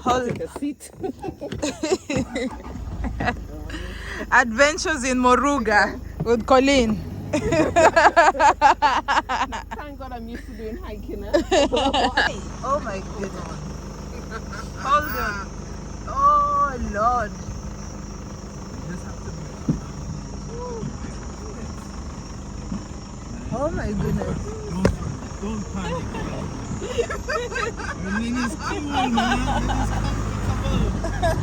Take a seat. Adventures in Moruga with Colleen. Thank God I'm used to doing hiking. Oh my goodness. Hold on. Oh Lord. Oh my goodness. Don't panic. Everything is cool, man.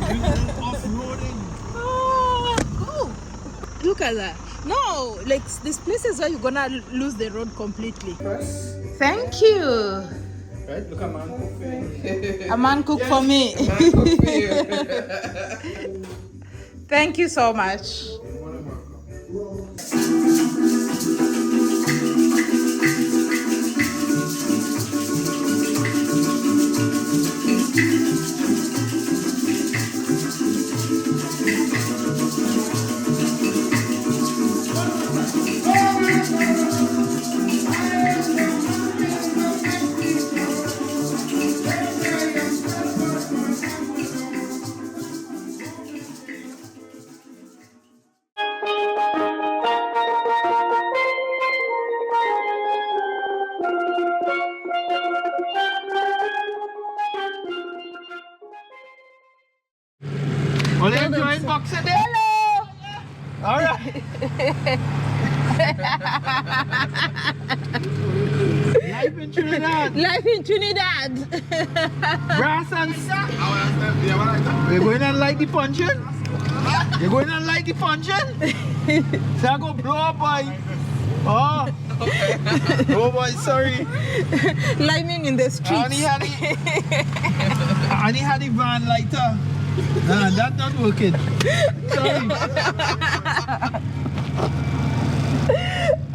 Everything is comfortable. You're off-roading. Oh, look at that. No, like this place is where you're gonna lose the road completely. Thank you. Right? Look, a man cook for you. A man cook for me. A man cook for you. Thank you so much. Well, you enjoying boxing day? Hello. All right. Life in Trinidad. Life in Trinidad. Brass and sack. We're going and light the puncheon. You're going and light the puncheon. So I go blow up, boy. Oh. Oh boy, sorry. Liming in the streets. And he had the van lighter. Nah, that's not working. Sorry.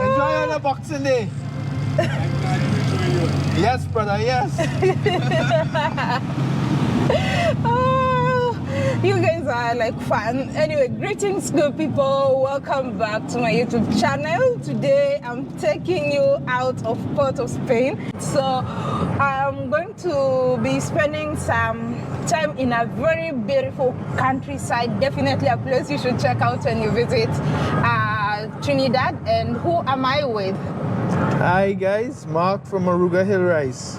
Enjoy on the Boxing Day. Yes, brother, yes. Oh, you guys are like fun. Anyway, greetings, good people. Welcome back to my YouTube channel. Today I'm taking you out of Port of Spain. So I'm going to be spending some time in a very beautiful countryside. Definitely a place you should check out when you visit Trinidad. And who am I with? Hi guys, Mark from Moruga Hill Rice.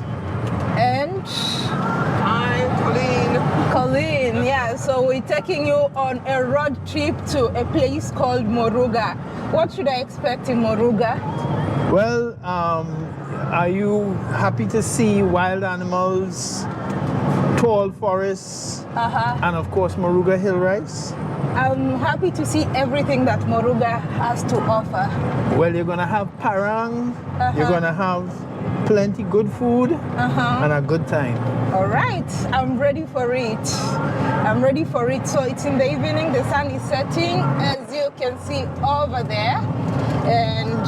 And Hi, Colleen, yeah, so we're taking you on a road trip to a place called Moruga. What should I expect in Moruga? Well, are you happy to see wild animals, tall forests, and of course Moruga Hill Rice? I'm happy to see everything that Moruga has to offer. Well, you're gonna have parang, you're gonna have plenty good food, and a good time. All right, I'm ready for it. I'm ready for it. So it's in the evening, the sun is setting, as you can see over there. And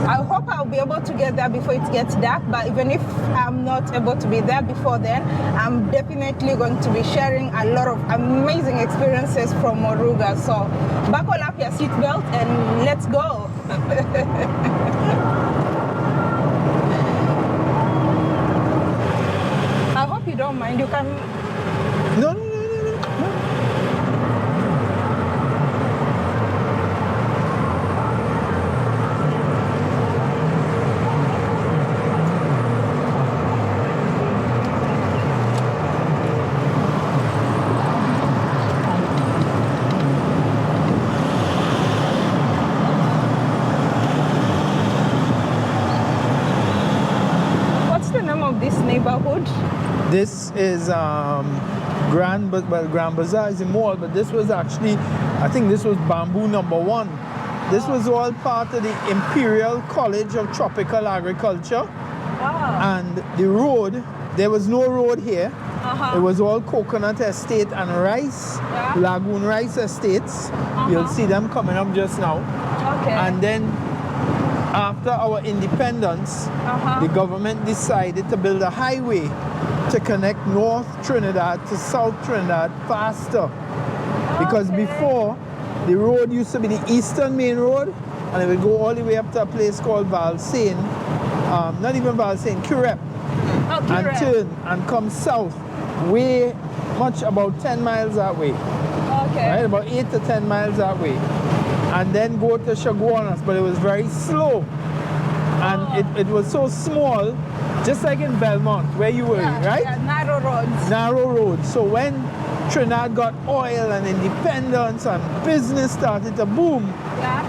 I hope I'll be able to get there before it gets dark, but even if I'm not able to be there before then, I'm definitely going to be sharing a lot of amazing experiences from Moruga. So buckle up your seatbelt and let's go. I hope you don't mind. You can... No. Neighborhood? This is Grand Bazaar is a mall, but this was actually, I think this was Bamboo #1. This was all part of the Imperial College of Tropical Agriculture. Wow. And the road, there was no road here. It was all coconut estate and rice, lagoon rice estates. You'll see them coming up just now. Okay. And then after our independence, the government decided to build a highway to connect North Trinidad to South Trinidad faster. Because before, the road used to be the Eastern Main Road, and it would go all the way up to a place called Valsain, not even Valsain, Curep, and turn and come south. way much about 10 miles that way. Okay. Right, about 8 to 10 miles that way. And then go to Chaguanas, but it was very slow. And it was so small, just like in Belmont, where you were, right? Yeah, narrow roads. Narrow roads. So when Trinidad got oil and independence and business started to boom,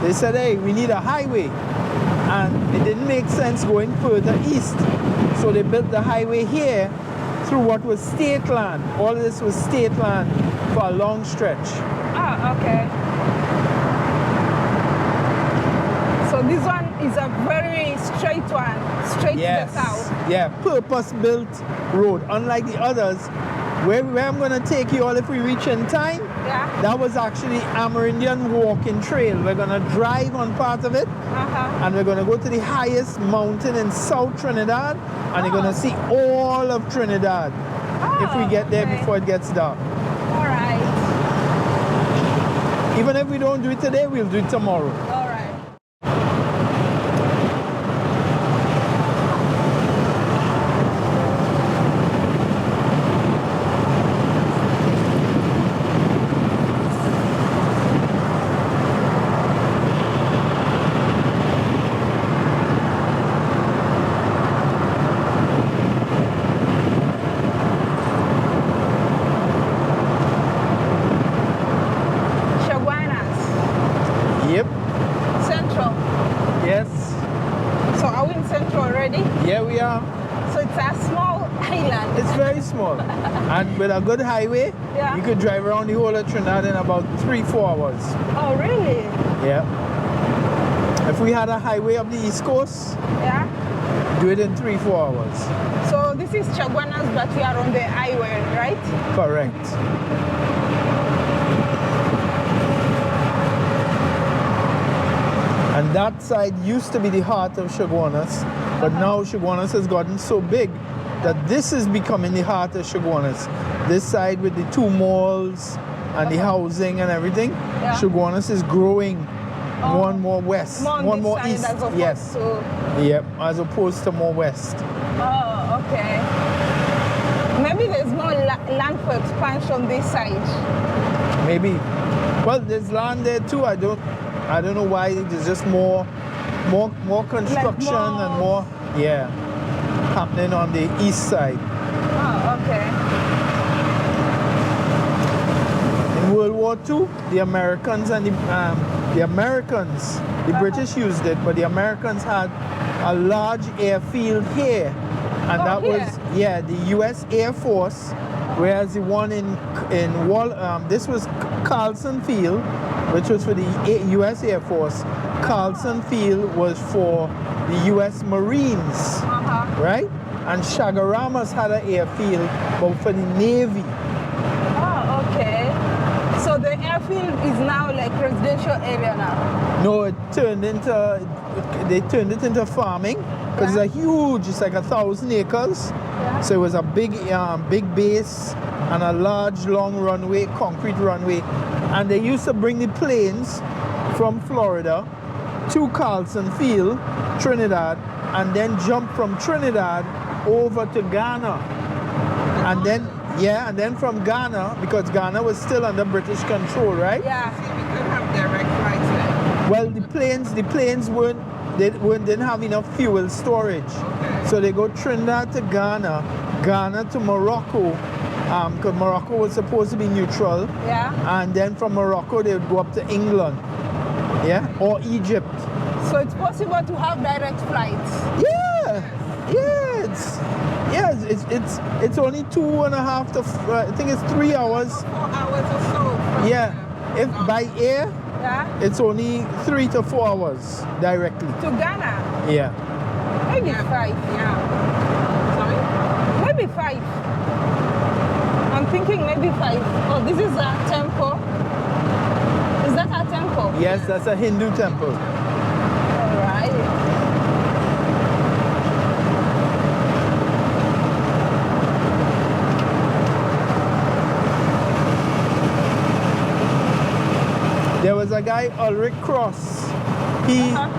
they said, hey, we need a highway. And it didn't make sense going further east. So they built the highway here through what was state land. All of this was state land for a long stretch. Ah, okay. So this one is a very straight one, straight to the south. Yeah, purpose-built road. Unlike the others, where I'm going to take you all if we reach in time, that was actually Amerindian walking trail. We're going to drive on part of it, and we're going to go to the highest mountain in South Trinidad, and you're going to see all of Trinidad if we get there before it gets dark. All right. Even if we don't do it today, we'll do it tomorrow. All right. And with a good highway, you could drive around the whole of Trinidad in about 3-4 hours. Oh, really? Yeah. If we had a highway up the East Coast, do it in 3-4 hours. So this is Chaguanas, but we are on the highway, right? Correct. And that side used to be the heart of Chaguanas, but now Chaguanas has gotten so big that this is becoming the heart of Chaguanas. This side with the 2 malls and the housing and everything, Chaguanas is growing more and more west, more and more east. Yes. Yep, as opposed to more west. Oh, okay. Maybe there's more land for expansion this side. Maybe. Well, there's land there too. I don't know why. There's just more construction and more. Happening on the east side. Oh, okay. In World War II, the Americans and the British used it, but the Americans had a large airfield here, and that was the U.S. Air Force. Whereas the one in this was Carlson Field, which was for the U.S. Air Force. Carlson Field was for the U.S. Marines, right? And Chaguaramas had an airfield, but for the Navy. Oh, okay. So the airfield is now like residential area now? No, they turned it into farming, because it's a huge, it's like 1,000 acres. So it was a big base and a large, long runway, concrete runway. And they used to bring the planes from Florida to Carlson Field, Trinidad, and then jump from Trinidad over to Ghana. And then from Ghana, because Ghana was still under British control, right? Yeah. See, we could have direct flights there. Well, the planes didn't have enough fuel storage. Okay. So they go Trinidad to Ghana, Ghana to Morocco, because Morocco was supposed to be neutral. Yeah. And then from Morocco, they would go up to England. Yeah, or Egypt. So it's possible to have direct flights? It's only 2.5 to, I think it's 3 hours. 4 hours or so. Yeah, if by air, it's only 3 to 4 hours directly. To Ghana? Yeah. Maybe 5. Yeah. Sorry? Maybe 5. I'm thinking maybe 5. Oh, this is a temple. Is that a temple? Yes, that's a Hindu temple. All right. There was a guy, Ulrich Cross.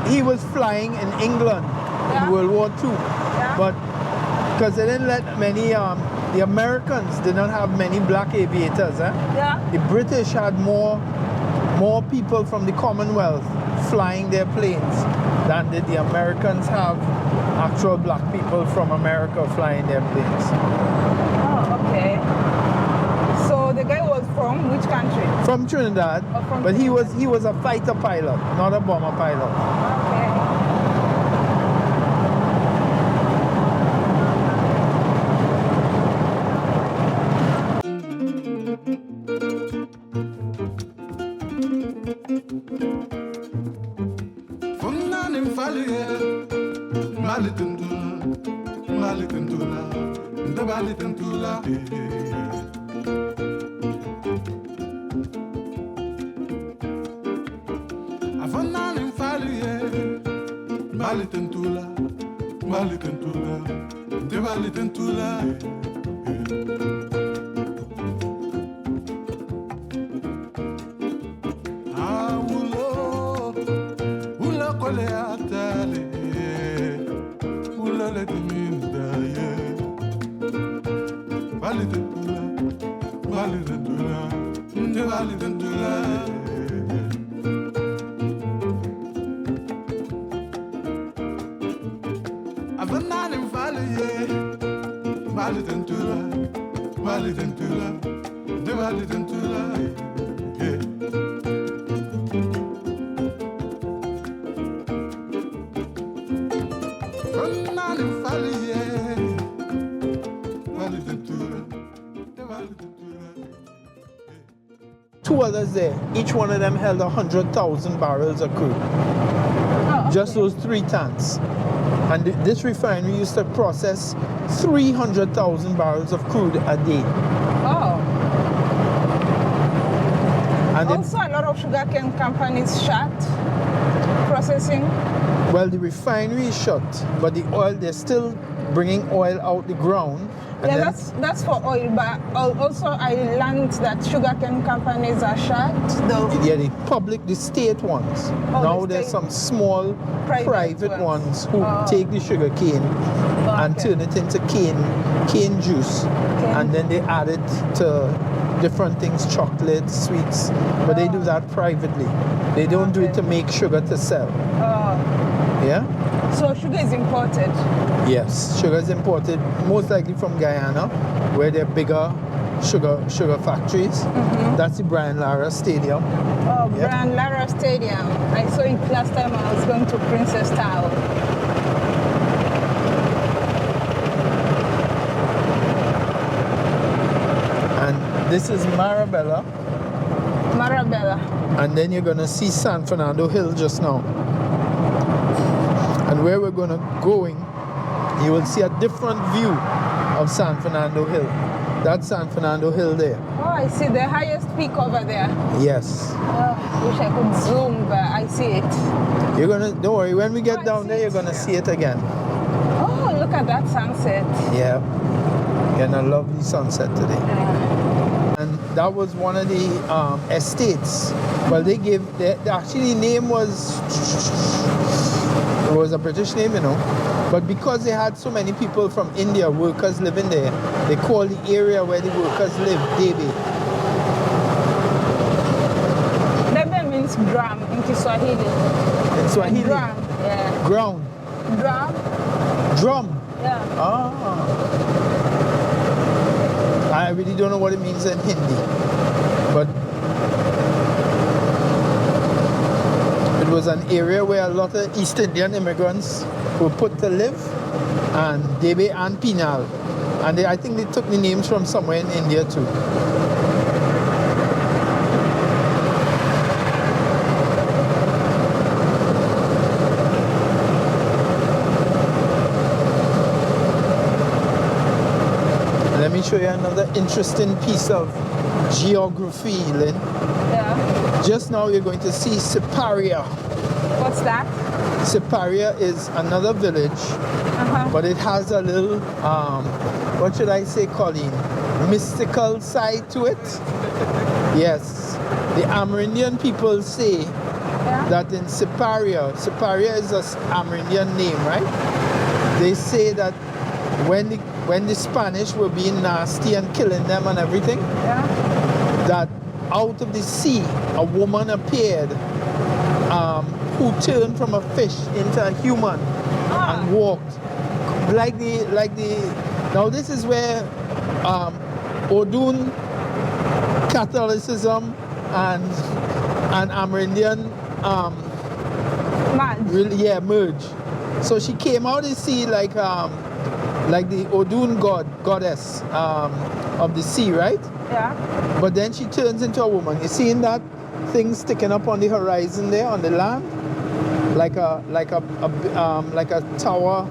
He was flying in England in World War II, but because they didn't let many the Americans did not have many black aviators. Yeah. The British had more people from the Commonwealth flying their planes than did the Americans have actual black people from America flying their planes. Oh, okay. So the guy was from which country? From Trinidad, Oh, from but Trinidad. he was a fighter pilot, not a bomber pilot. Okay. Two others there, each one of them held 100,000 barrels of crude. Oh, Just okay. those 3 tanks. And this refinery used to process 300,000 barrels of crude a day. Oh. And then, Also, a lot of sugarcane companies shut processing. well, the refinery is shut, but the oil, they're still bringing oil out the ground. And Yeah, then, that's for oil, but also I learned that sugarcane companies are shut. Though. yeah, the state ones. Oh, Now the there's state. some small Private ones who Oh. take the sugar cane and Okay. turn it into cane juice. Okay. And then they add it to different things, chocolates, sweets. But they do that privately. They don't do it Okay. to make sugar to sell. Oh. Yeah? So sugar is imported. Yes, sugar is imported most likely from Guyana, where they're bigger sugar factories. That's the Brian Lara Stadium. Oh, Yep. Brian Lara Stadium. I saw it last time I was going to Princess Town. And this is Marabella. Marabella. And then you're gonna see San Fernando Hill just now. And where we're gonna going, you will see a different view of San Fernando Hill. That's San Fernando Hill there. Oh, I see the highest peak over there. Yes. Oh, wish I could zoom, but I see it. You're gonna, don't worry, when we Oh, get I down see there, you're it. gonna see it again. Oh, look at that sunset. Yeah. Getting a lovely sunset today. And that was one of the estates. Well, they gave, actually the name was, it was a British name, you know. But because they had so many people from India, workers living there, they call the area where the workers live, Debe. Debe means drum in Kiswahili. In Swahili. Drum, yeah. Ground. Drum, Drum. yeah. Ah. I really don't know what it means in Hindi. But it was an area where a lot of East Indian immigrants were put to live, and Debe and Pinal. And I think they took the names from somewhere in India too. Let me show you another interesting piece of geography, Lynn. Yeah. Just now you're going to see Siparia. What's that? Siparia is another village, but it has a little, what should I say, Colleen? Mystical side to it. Yes. The Amerindian people say that in Siparia is an Amerindian name, right? They say that when the Spanish were being nasty and killing them and everything, that out of the sea a woman appeared who turned from a fish into a human and walked like the now this is where Odun Catholicism and Amerindian merge. So she came out of the sea like the Odun goddess of the sea, right? Yeah. But then she turns into a woman. You seeing that thing sticking up on the horizon there on the land, like a tower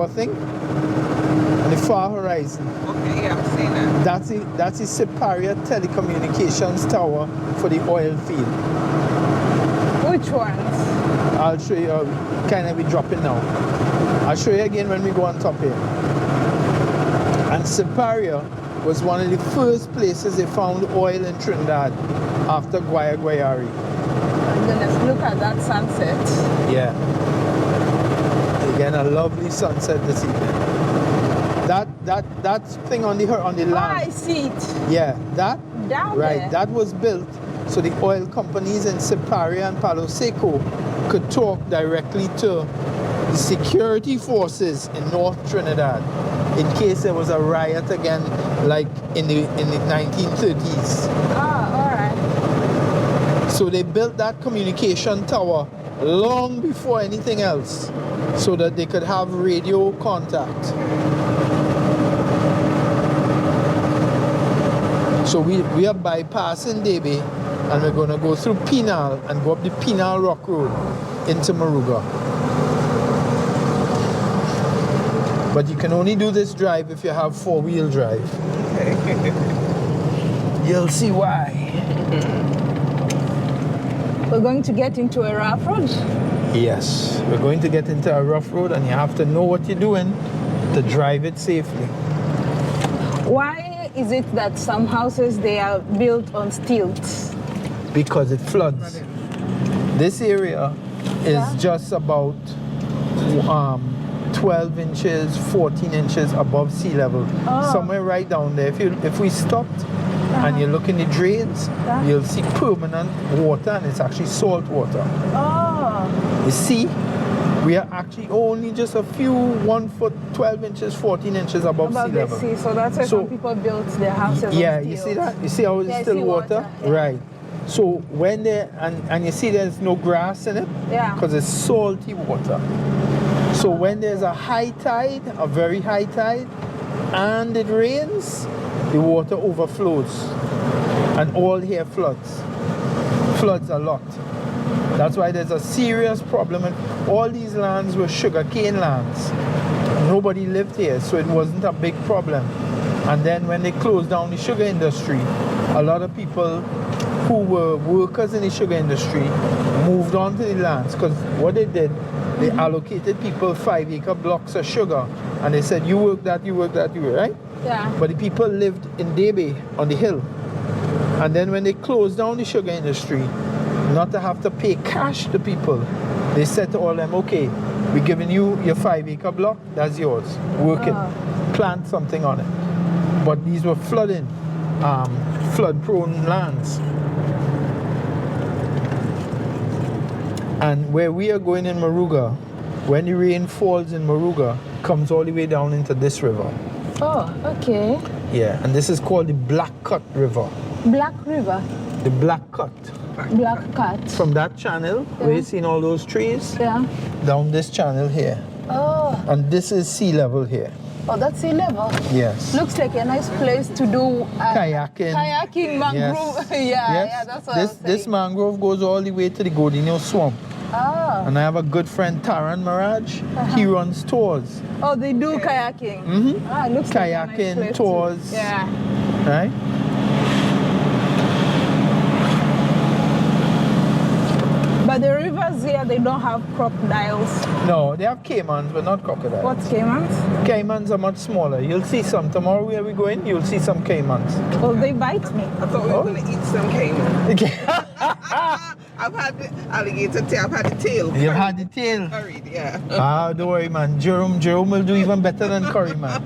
thing on the far horizon. Okay, yeah, I've seen that. That's the Superior Telecommunications Tower for the oil field. Which ones? I'll show you. Kind of be dropping now. I'll show you again when we go on top here. And Superior was one of the first places they found oil in Trinidad after Guayari. My goodness, look at that sunset. Yeah. Again, a lovely sunset this evening. That thing on the land. I see it. Yeah, that Down right. there. That was built so the oil companies in Superior and Palo Seco could talk directly to the security forces in North Trinidad in case there was a riot again, like in the 1930s. Ah, all right. So they built that communication tower long before anything else, so that they could have radio contact. So we are bypassing Debe, and we're going to go through Penal and go up the Penal Rock Road into Moruga. But you can only do this drive if you have four-wheel drive. You'll see why. We're going to get into a rough road. Yes, we're going to get into a rough road, and you have to know what you're doing to drive it safely. Why is it that some houses, they are built on stilts? Because it floods. This area is just about 12 inches, 14 inches above sea level. Somewhere right down there. If we stopped and you look in the drains, you'll see permanent water, and it's actually salt water. You see, we are actually only just a few 1 foot, 12 inches, 14 inches above sea level. The sea, so that's why some people built their houses on stilts. You see that? You see how it's still water? Right. So when and you see there's no grass in it? Yeah. Because it's salty water. So when there's a high tide, a very high tide, and it rains, the water overflows. And all here floods. Floods a lot. That's why there's a serious problem. And all these lands were sugarcane lands. Nobody lived here, so it wasn't a big problem. And then when they closed down the sugar industry, a lot of people who were workers in the sugar industry moved on to the lands, because what they did, they allocated people 5-acre blocks of sugar, and they said, you work that, you work that, you work, right? Yeah. But the people lived in Debe on the hill. And then when they closed down the sugar industry, not to have to pay cash to people, they said to all of them, okay, we're giving you your 5-acre block, that's yours. Work it, plant something on it. But these were flooding, flood-prone lands. And where we are going in Moruga, when the rain falls in Moruga, comes all the way down into this river. Oh, okay. Yeah, and this is called the Black Cut River. Black River? The Black Cut. Black Cut. From that channel, where you seen all those trees, down this channel here. Oh. And this is sea level here. Oh, that's sea level? Yes. Looks like a nice place to do kayaking. Kayaking, mangrove. Yes. Yeah, that's what I was saying. This mangrove goes all the way to the Godinho swamp. Oh. And I have a good friend, Taran Maraj. He runs tours. Oh, they do kayaking? Mm-hmm. Looks kayaking, like a nice tours. too. Yeah. Right? But the rivers here, they don't have crocodiles. No, they have caimans, but not crocodiles. What's caimans? Caimans are much smaller. You'll see some. Tomorrow where we going, you'll see some caimans. Well, they bite me. I thought we were going to eat some caiman. I've had the alligator tail. I've had the tail. You've had the tail. Curried, yeah. Don't worry, man. Jerome will do even better than curry, man.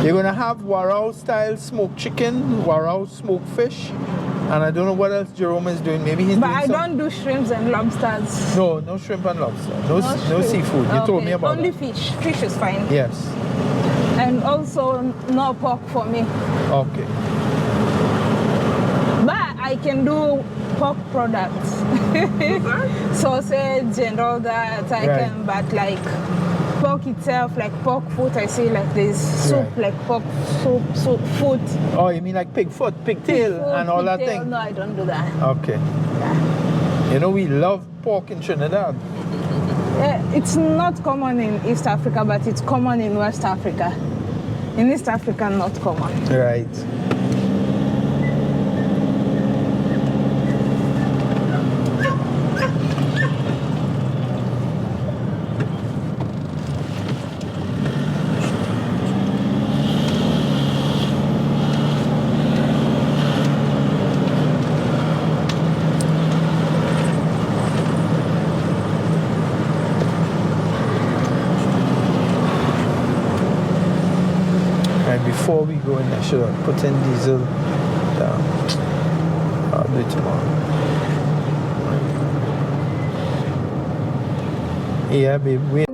You're gonna have Warao style smoked chicken, Warao smoked fish, and I don't know what else Jerome is doing. Maybe he's But doing I don't do shrimps and lobsters. No shrimp and lobster. No seafood. You told me about Only that. fish. Fish is fine. Yes. And also no pork for me. Okay. But I can do pork products. Sausage and all that I can, but like pork itself, like pork foot, I see like this soup, like pork soup foot. Oh, you mean like pig foot, pig tail, and all that thing? No, I don't do that. Okay. Yeah. You know, we love pork in Trinidad. It's not common in East Africa, but it's common in West Africa. In East Africa, not common. Right. Before we go in, I should have put in diesel down. I'll do it tomorrow. Yeah, babe, wait.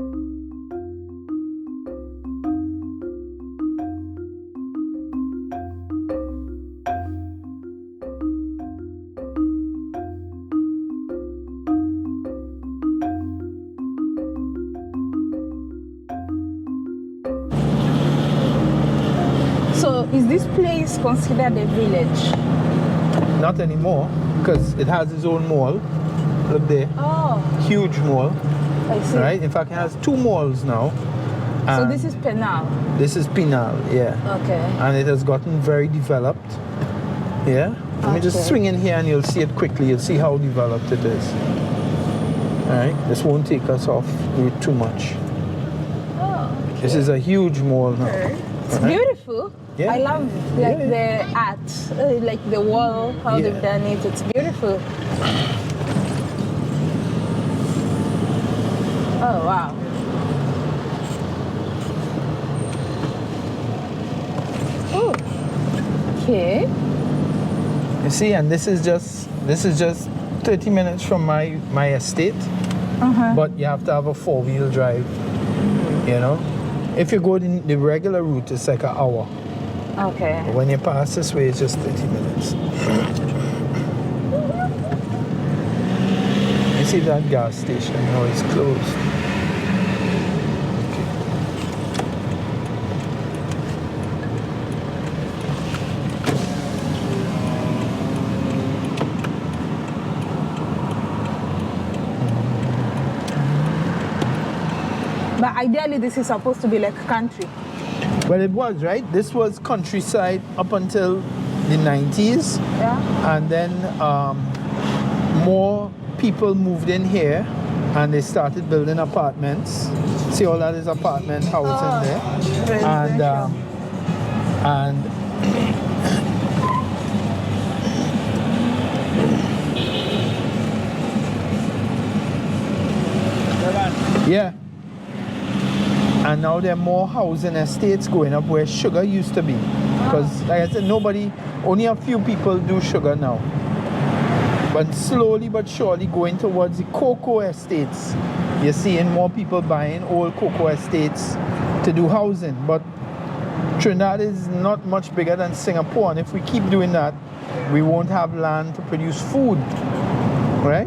Is this place considered a village? Not anymore, because it has its own mall. Look there. Oh. Huge mall. I see. Right? In fact, it has 2 malls now. So this is Penal? This is Penal, yeah. Okay. And it has gotten very developed. Yeah? Let me just swing in here and you'll see it quickly. You'll see how developed it is. Alright? This won't take us off route too much. Oh, okay. This is a huge mall now. Okay. It's beautiful. Yeah. I love the art, like the wall, how they've done it. It's beautiful. Oh wow. Oh. Okay. You see, and this is just 30 minutes from my estate. But you have to have a 4-wheel drive. You know? If you go the regular route, it's like an hour. Okay. But when you pass this way, it's just 30 minutes. You see that gas station? No, it's closed. Okay. But ideally, this is supposed to be like country. Well, it was, right? This was countryside up until the 90s. Yeah. And then more people moved in here and they started building apartments. See, all that is apartment house in there. And yeah. And now there are more housing estates going up where sugar used to be. Because, like I said, only a few people do sugar now. But slowly but surely going towards the cocoa estates. You're seeing more people buying old cocoa estates to do housing. But Trinidad is not much bigger than Singapore. And if we keep doing that, we won't have land to produce food. Right?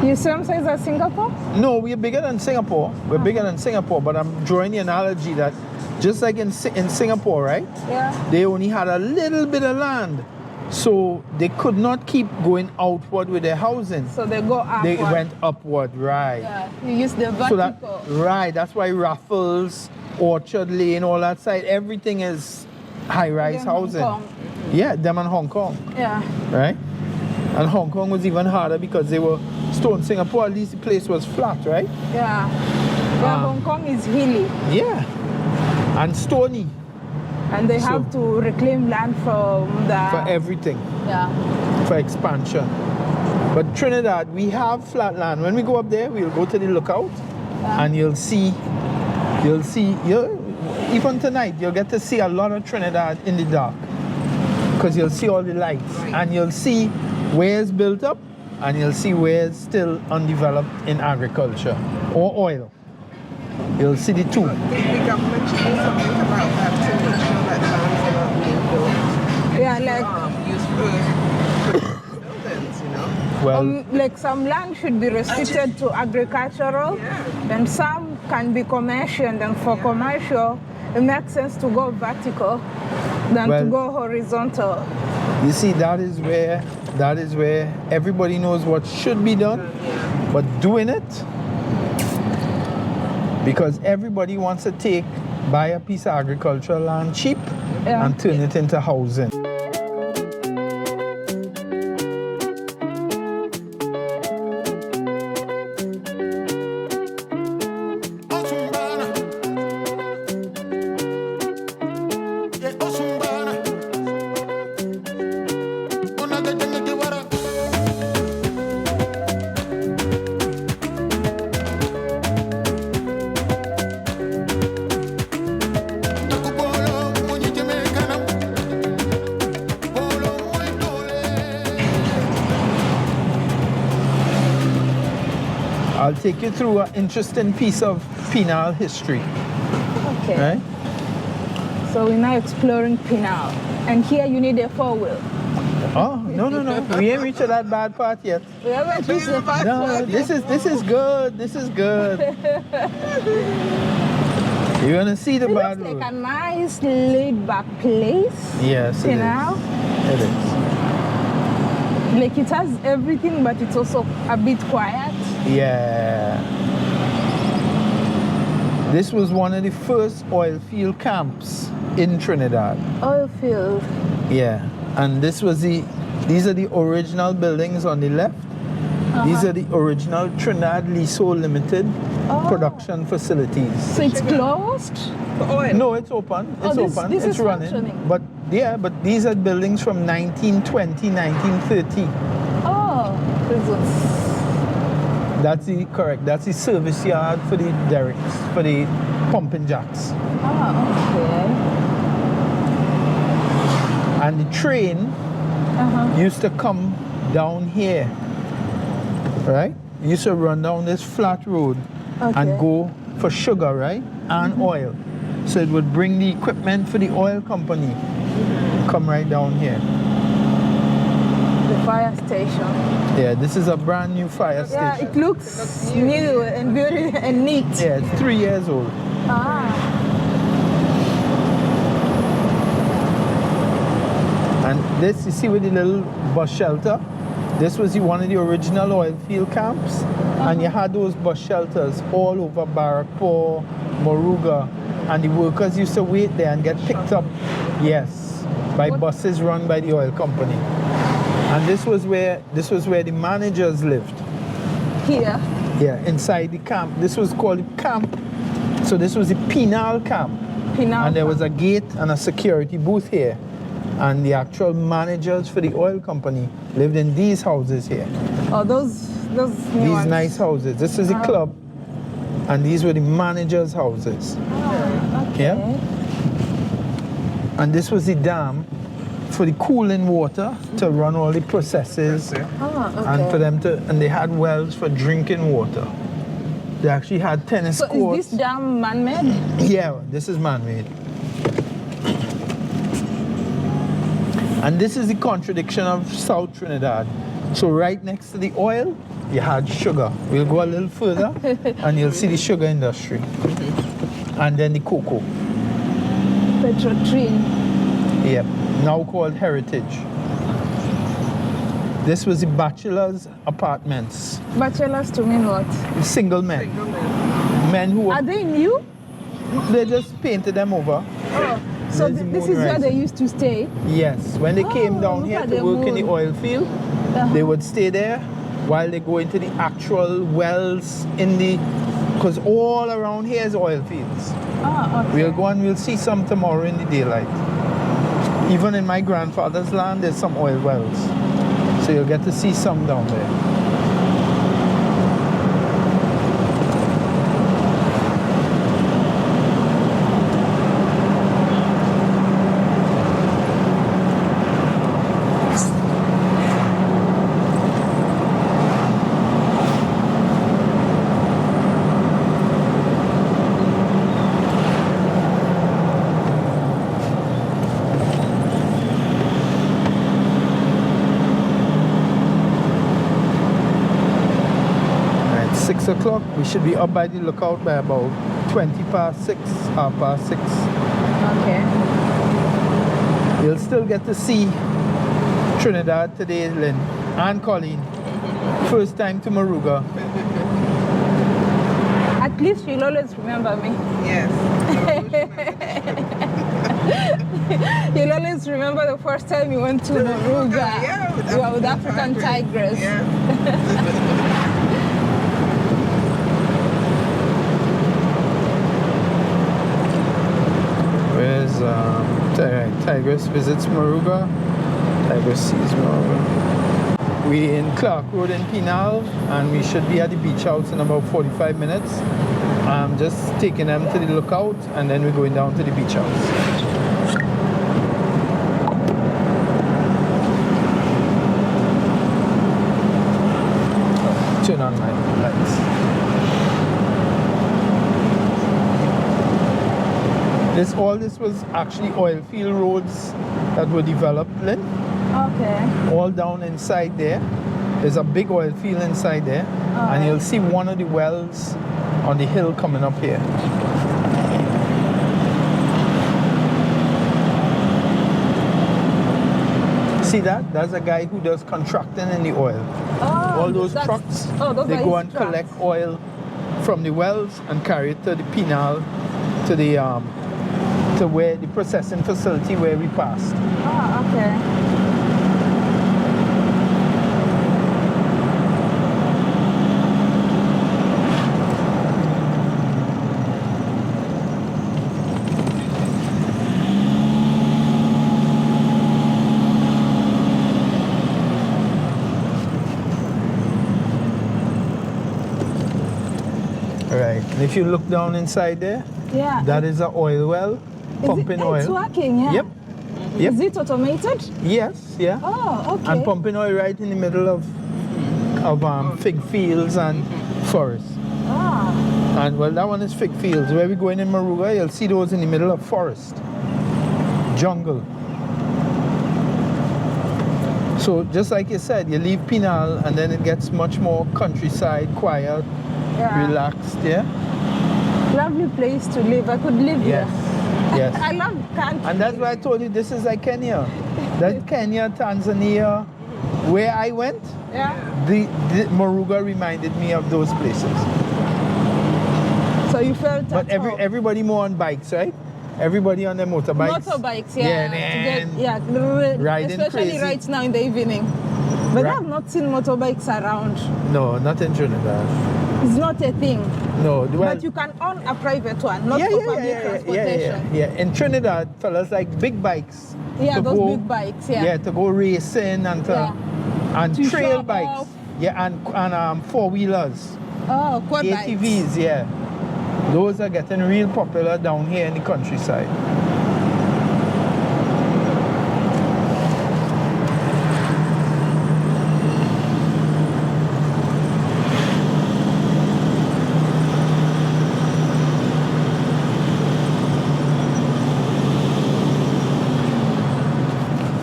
You same size as Singapore? No, we're bigger than Singapore. We're bigger than Singapore, but I'm drawing the analogy that just like in Singapore, right? Yeah. They only had a little bit of land. So they could not keep going outward with their housing. So they go upward. They went upward, right. Yeah. You use the vertical. That's why Raffles, Orchard Lane, all that side, everything is high-rise housing. Hong Kong. Yeah, them and Hong Kong. Yeah. Right? And Hong Kong was even harder because they were stone. Singapore, at least the place was flat, right? Yeah. Yeah, Hong Kong is hilly. Yeah. And stony. And they have to reclaim land from the... For everything. Yeah. For expansion. But Trinidad, we have flat land. When we go up there, we'll go to the lookout, and you'll see, even tonight, you'll get to see a lot of Trinidad in the dark, because you'll see all the lights, and you'll see where it's built up, and you'll see where it's still undeveloped in agriculture or oil. You'll see the two. The government should do something about that too, make sure that lands are not being built. Yeah, like Used for buildings, you know. Well, like some land should be restricted to agricultural, and some can be commercial. And then for commercial, it makes sense to go vertical than to go horizontal. you see, that is where everybody knows what should be done, but doing it, because everybody wants to buy a piece of agricultural land cheap and turn it into housing. I'll take you through an interesting piece of penal history. Okay. Right? So we're now exploring penal. And here you need a 4-wheel. Oh, no. We ain't reached that bad part yet. We haven't reached the part. No, this is good. This is good. You're gonna see the bad It looks road. like a nice laid-back place. Yes, it Penal. is. It is. Like it has everything, but it's also a bit quiet. Yeah. This was one of the first oil field camps in Trinidad. Oil field. Yeah. And these are the original buildings on the left. These are the original Trinidad Leasehold Limited production facilities. So it's closed? For oil? No, it's open. It's open. This it's is running. functioning. But these are buildings from 1920, 1930. Oh, prisons. That's the service yard for the derricks, for the pumping jacks. Oh, okay. And the train used to come down here, right? It used to run down this flat road and go for sugar, right? And oil. So it would bring the equipment for the oil company, come right down here. The fire station. Yeah, this is a brand new fire station. Yeah, it looks new and beautiful and neat. Yeah, it's 3 years old. And this, you see with the little bus shelter, this was one of the original oil field camps. And you had those bus shelters all over Barrackpore, Moruga, and the workers used to wait there and get picked up, yes, by buses run by the oil company. And this was where the managers lived. Here? Yeah, inside the camp. This was called the camp. So this was the penal camp. And there was a gate and a security booth here. And the actual managers for the oil company lived in these houses here. Oh, those new ones. Nice houses. This is the club. And these were the managers' houses. Oh, okay. Yeah. And this was the dam for the cooling water to run all the processes. And for them and they had wells for drinking water. They actually had tennis courts. So is this dam man-made? Yeah, this is man-made. And this is the contradiction of South Trinidad. So right next to the oil, you had sugar. We'll go a little further and you'll see the sugar industry. And then the cocoa. Petrotrine. Yep, now called Heritage. This was the bachelor's apartments. Bachelors to mean what? Single men. Men who Are they new? They just painted them over. Oh, so this is where they used to stay? Yes, when they came down here to work in the oil field, they would stay there while they go into the actual wells because all around here is oil fields. We'll go and we'll see some tomorrow in the daylight. Even in my grandfather's land, there's some oil wells. So you'll get to see some down there. At 6 o'clock, we should be up by the lookout by about 20 past 6, half past 6. Okay. You'll still get to see Trinidad today, Lynn and Colleen. First time to Moruga. At least you'll always remember me. Yes. You'll always remember the first time you went to Moruga. Yeah, You were with African Tigress. Yeah. Where's Tigress visits Moruga? Tigress sees Moruga. We in Clark Road in Penal, and we should be at the beach house in about 45 minutes. I'm just taking them to the lookout, and then we're going down to the beach house. Turn on my lights. All this was actually oil field roads that were developed, Lynn. Okay. All down inside there. There's a big oil field inside there. And you'll see one of the wells on the hill coming up here. See that? That's a guy who does contracting in the oil. All those trucks, those they are go his and trucks. collect oil from the wells and carry it to the Penal, to the to where the processing facility where we passed. Okay. Right. And if you look down inside there, Yeah. that is an oil well, pumping oil. It's working, yeah. Yep. Yep. Is it automated? Yes, yeah. Oh, okay. And pumping oil right in the middle of fig fields and forests. Ah. And well, that one is fig fields. Where we're going in Moruga, you'll see those in the middle of forest, jungle. So just like you said, you leave Penal and then it gets much more countryside, quiet, relaxed, yeah? Lovely place to live. I could live Yes, here. yes. I love country. And that's why I told you this is like Kenya. That Kenya, Tanzania, where I went, Yeah. the Moruga reminded me of those places. So you felt But at home. everybody more on bikes, right? Everybody on their motorbikes. Motorbikes, Yeah, riding especially crazy. right now in the evening. But Right. I've not seen motorbikes around. No, not in Trinidad. It's not a thing. No, well, But you can own a private one, not for public transportation. yeah. In Trinidad, fellas like big bikes. Yeah, to those go, big bikes, yeah. Yeah, to go racing and and To trail show bikes. off. Yeah, and four-wheelers. Oh, quad bikes. ATVs, yeah. Those are getting real popular down here in the countryside.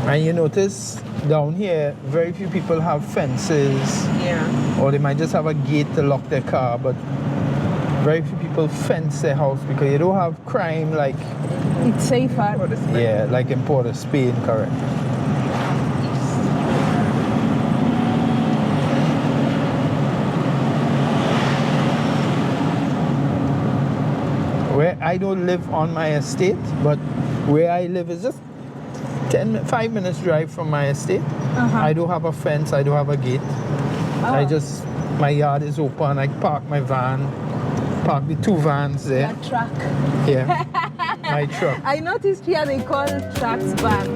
And you notice down here, very few people have fences. Yeah. Or they might just have a gate to lock their car, but very few people fence their house because you don't have crime like, It's safer. yeah, like in Port of Spain, correct. Where I don't live on my estate, but where I live is just 5 minutes drive from my estate. I don't have a fence, I don't have a gate. My yard is open, I park my van, park the 2 vans there. Your truck. Yeah, my truck. I noticed here they call trucks van.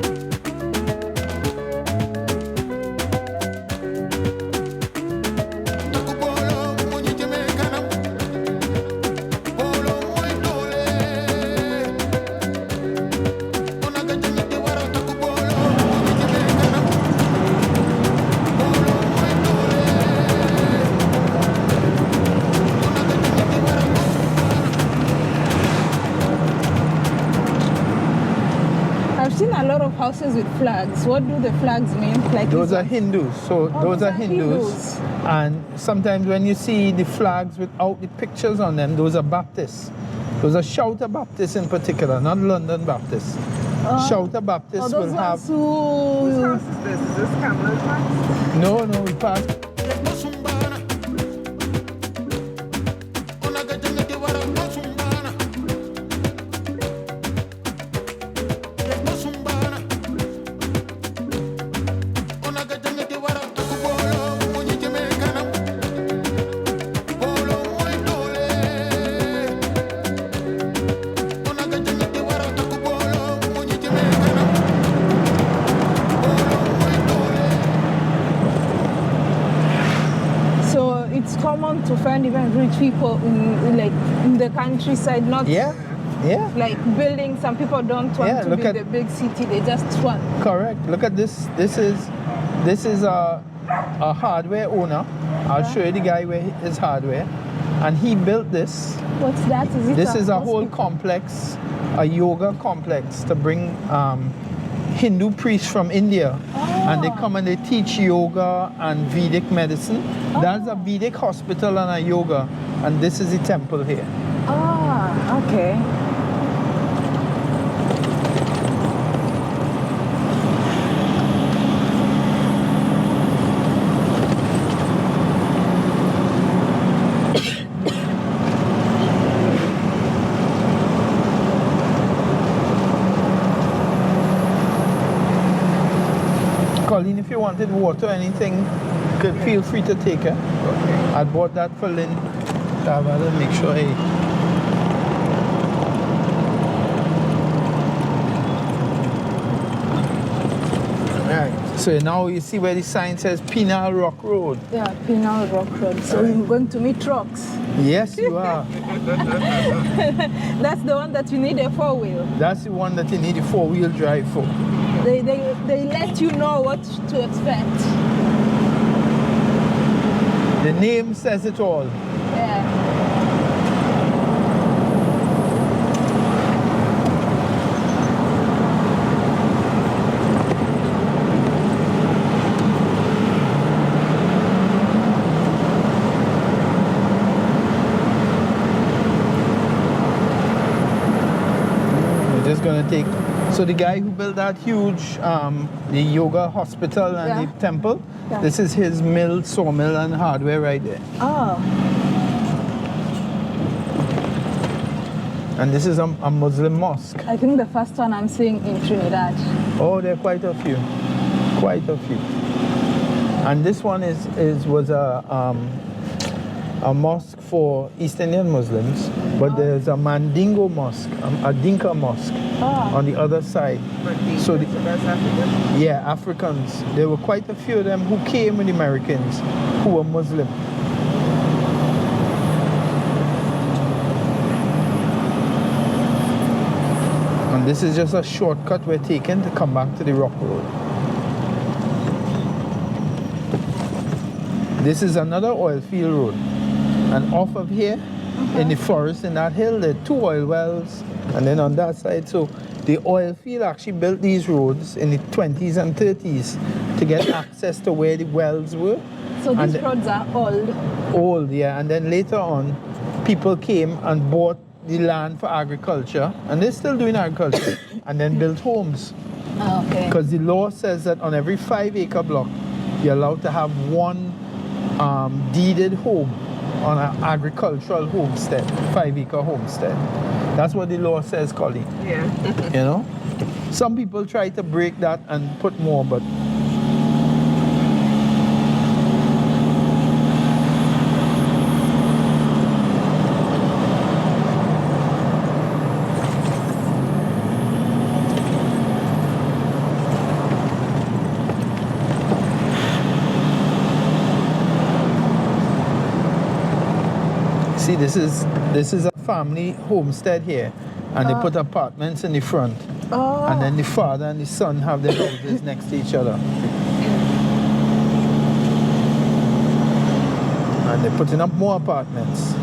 houses with flags. What do the flags mean? Like Those are Hindus. So those are Hindus. And sometimes when you see the flags without the pictures on them, those are Baptists. Those are Shouter Baptists in particular, not London Baptists. Shouter Baptists will have... Whose house is this? Is this Kamala's house? No, we passed. To find even rich people in the countryside, not like buildings. Some people don't want to be in the big city; they just want. Correct. Look at this. This is a hardware owner. I'll show you the guy where his hardware, and he built this. What's that? This is a whole complex, a yoga complex to bring Hindu priests from India. And they come and they teach yoga and Vedic medicine. That's a Vedic hospital and a yoga. And this is the temple here. Ah, okay. Colleen, if you wanted water or anything, feel free to take it. Okay. I bought that for Lynn. To make sure Alright, so now you see where the sign says Penal Rock Road. Yeah, Penal Rock Road. So we're going to meet trucks. Yes, you are. That's the one that you need a four-wheel. That's the one that you need a four-wheel drive for. They let you know what to expect. The name says it all. Yeah. We're just gonna take. So the guy who built that huge, the yoga hospital and the temple, this is his mill, sawmill and hardware right there. Oh. And this is a Muslim mosque. I think the first one I'm seeing in Trinidad. Oh, there are quite a few. Quite a few. And this one was a mosque for East Indian Muslims, but there's a Mandingo mosque, a Dinka mosque on the other side. So that's African? Yeah, Africans. There were quite a few of them who came with the Americans who were Muslim. And this is just a shortcut we're taking to come back to the Rock Road. This is another oil field road. And off of here, in the forest, in that hill, there are 2 oil wells. And then on that side, so the oil field actually built these roads in the 20s and 30s to get access to where the wells were. So these roads are old? Old, yeah. And then later on, people came and bought the land for agriculture. And they're still doing agriculture. And then built homes. Oh, okay. Because the law says that on every 5-acre block, you're allowed to have 1 deeded home on an agricultural homestead, 5-acre homestead. That's what the law says, Colleen. Yeah. You know? Some people try to break that and put more, but see, this is a family homestead here, and they put apartments in the front, and then the father and the son have their houses next to each other, and they're putting up more apartments.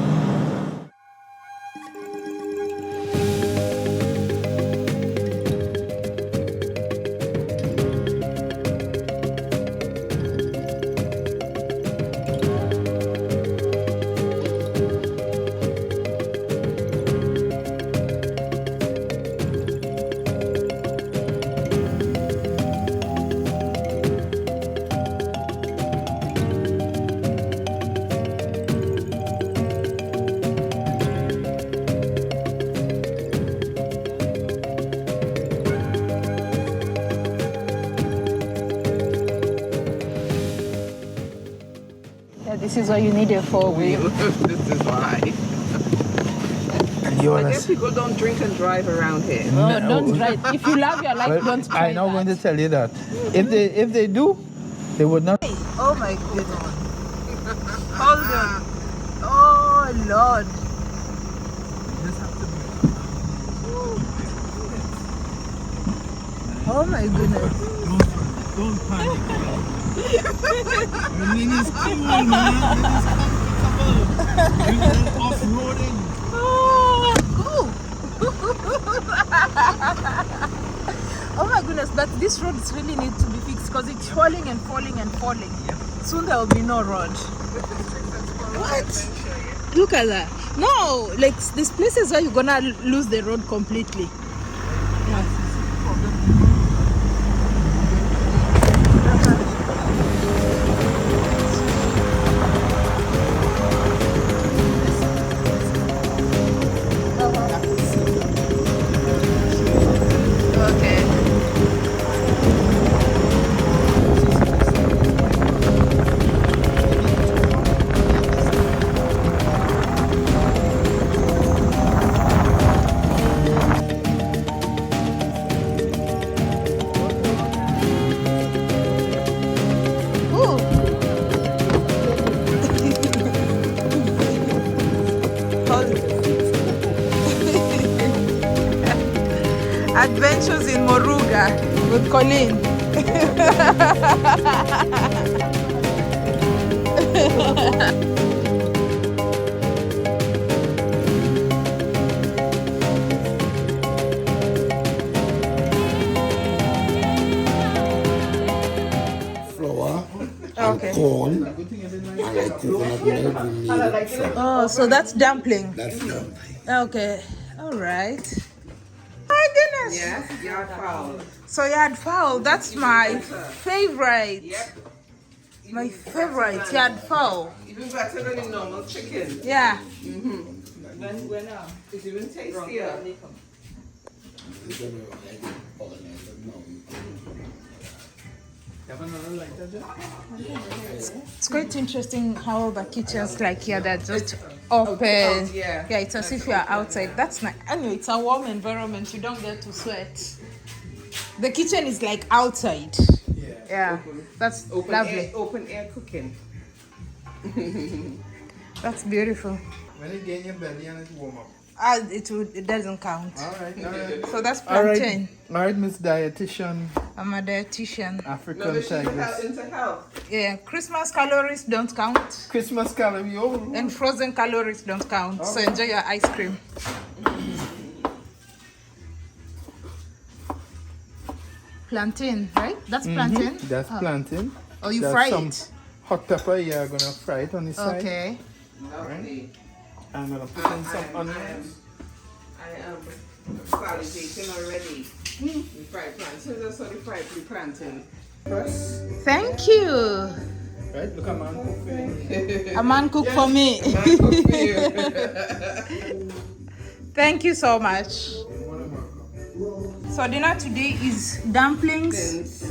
this is why you need a four-wheel. This is why. And you I wanna guess people don't drink and drive around here. No, don't drive. If you love your life, well, don't try I'm not that. going to tell you that. If they do, they would not. Oh my goodness. Hold on. Oh Lord. Oh my goodness. Don't panic. I mean, it's cool, man. It's comfortable. You're off-roading. Oh my goodness, but these roads really need to be fixed because it's falling and falling and falling. Soon there will be no road. What? Look at that. No, like these places where you're gonna lose the road completely. Adventures in Moruga with Colleen. Flour Okay. and corn and like coconut milk we made it from. Oh, so that's dumpling. That's dumpling. Okay. All right. My goodness. Yes, yard fowl. So yard fowl, that's my favorite. Yep. My favorite yard fowl. Even better than the normal chicken. Yeah. It's even tastier. It's quite interesting how the kitchens like here they're just open. yeah. Yeah, it's as if you're outside. That's nice. Anyway, it's a warm environment. You don't get to sweat. The kitchen is like outside. Yeah. That's lovely. Open air cooking. That's beautiful. When you get in your belly and it's warm up. It doesn't count. All right. So that's All plantain. right, all right, Miss Dietitian, I'm a dietitian. African No, but she's Tigress. into health. Yeah, Christmas calories don't count. Christmas calorie, oh. And frozen calories don't count. So enjoy your ice cream. Plantain, right? That's plantain? That's plantain. Oh, you That's fry some it? hot pepper, you're gonna fry it on the side. Okay. Lovely. I'm gonna put in some onions. I am salivating already. We fried plantain. That's what we fried plantain. First. Thank you. Right, look at man cook for you. A man cook for me. Thank you so much. So dinner today is dumplings,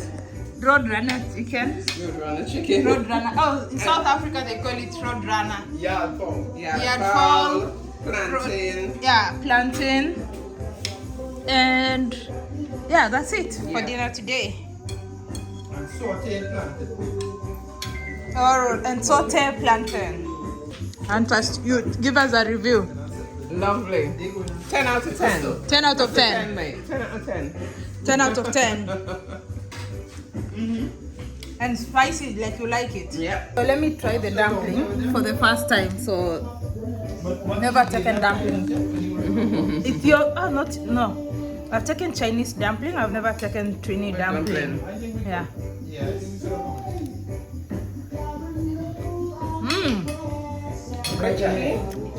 roadrunner chicken. Roadrunner chicken. Roadrunner. Oh, in South Africa they call it roadrunner. Yard fowl. Yeah, Fowl, plantain. Yeah, plantain. And yeah, that's it for dinner today. And sauteed plantain. And saute plantain. And first, you give us a review. Lovely. 10 out of 10. 10 out of 10. 10, mate. 10 out of 10. 10 out of 10. And spicy like you like it. Yep. So let me try the dumpling for the first time. So never taken dumpling. If you're no. I've taken Chinese dumpling. I've never taken Trinidad dumpling. Yeah. Yes.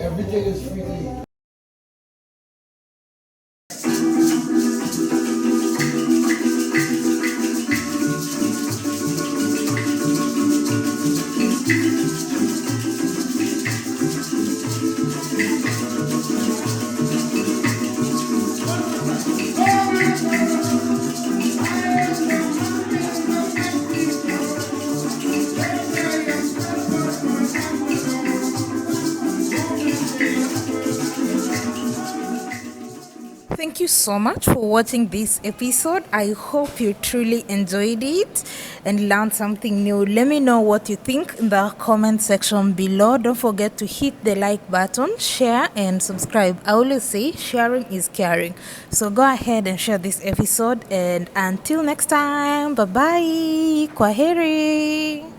Everything is free. so much for watching this episode. I hope you truly enjoyed it and learned something new. Let me know what you think in the comment section below. Don't forget to hit the like button, share and subscribe. I always say sharing is caring. So go ahead and share this episode, and until next time, bye bye. Kwaheri.